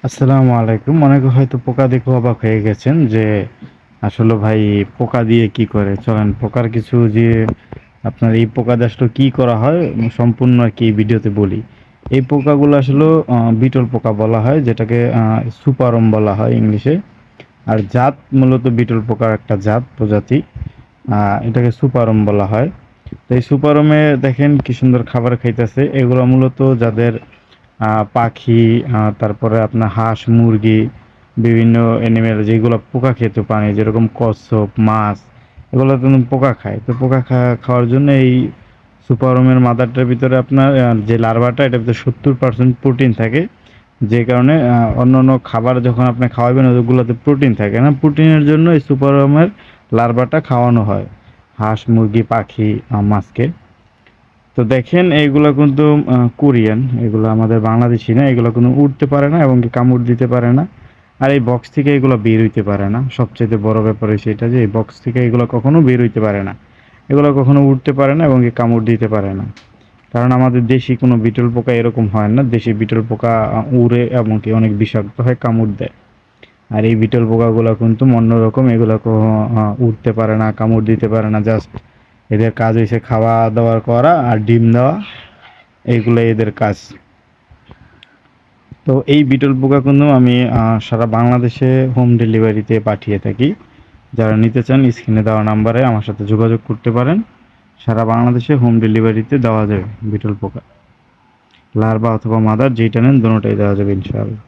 আসসালামু আলাইকুম। অনেকে হয়তো পোকা দেখে অবাক হয়ে গেছেন যে আসলে ভাই পোকা দিয়ে কি করে? চলেন পোকার কিছু যে আপনার এই পোকা দিয়ে আসলে কি করা হয় সম্পূর্ণ আরকি এই ভিডিওতে বলি। এই পোকাগুলো আসলে বিটল পোকা বলা হয় যেটাকে সুপারম বলা হয় ইংলিশে। আর জাত মূলত বিটল পোকার একটা জাত প্রজাতি। এটাকে সুপারম বলা হয়। তো এই সুপারমে দেখেন কি সুন্দর খাবার খাইতেছে। এগুলো মূলত যাদের পাখি, তারপরে আপনার হাঁস, মুরগি, বিভিন্ন অ্যানিমেল যেগুলো পোকা খেত প্রাণী যেরকম কচ্ছপ, মাছ এগুলো তো পোকা খায়। তো পোকা খাওয়ার জন্য এই সুপারওয়ার্মের মাদারটার ভিতরে আপনার যে লার্ভাটা এটার ভিতরে 70% প্রোটিন থাকে। যে কারণে অন্যান্য খাবার যখন আপনি খাওয়াবেন ওগুলোতে প্রোটিন থাকে না। প্রোটিনের জন্য এই সুপারওয়ার্মের লার্ভাটা খাওয়ানো হয় হাঁস, মুরগি, পাখি, মাছকে। তো দেখেন এইগুলা কিন্তু কোরিয়ান, এগুলো আমাদের বাংলাদেশি না, এগুলো কোনো উড়তে পারে না এবং কি কামড় দিতে পারে না। আর এই বক্স থেকে এগুলো বের হইতে পারে না। সবচেয়ে বড় ব্যাপার হচ্ছে এটা যে এই বক্স থেকে এগুলো কখনো বের হইতে পারে না। এগুলো কখনো উড়তে পারে না এবং কি কামড় দিতে পারে না। কারণ আমাদের দেশি কোনো বিটল পোকা এরকম হয় না। দেশি বিটল পোকা উড়ে এমনকি অনেক বিষাক্ত হয়, কামড় দেয়। আর এই বিটল পোকাগুলো কিন্তু অন্যরকম, এগুলো উড়তে পারে না, কামড় দিতে পারে না। জাস্ট এদের কাজ হইছে খাওয়া দাওয়া করা আর ডিম দেওয়া, এইগুলো এদের কাজ। তো এই বিটল পোকা কিন্তু আমি সারা বাংলাদেশে হোম ডেলিভারিতে পাঠিয়ে থাকি। যারা নিতে চান স্ক্রিনে দেওয়া নাম্বারে আমার সাথে যোগাযোগ করতে পারেন। সারা বাংলাদেশে হোম ডেলিভারিতে দেওয়া যাবে বিটল পোকা, লার্ভা অথবা মাদার যেইটা নেন দোনোটাই দেওয়া যাবে ইনশাআল্লাহ।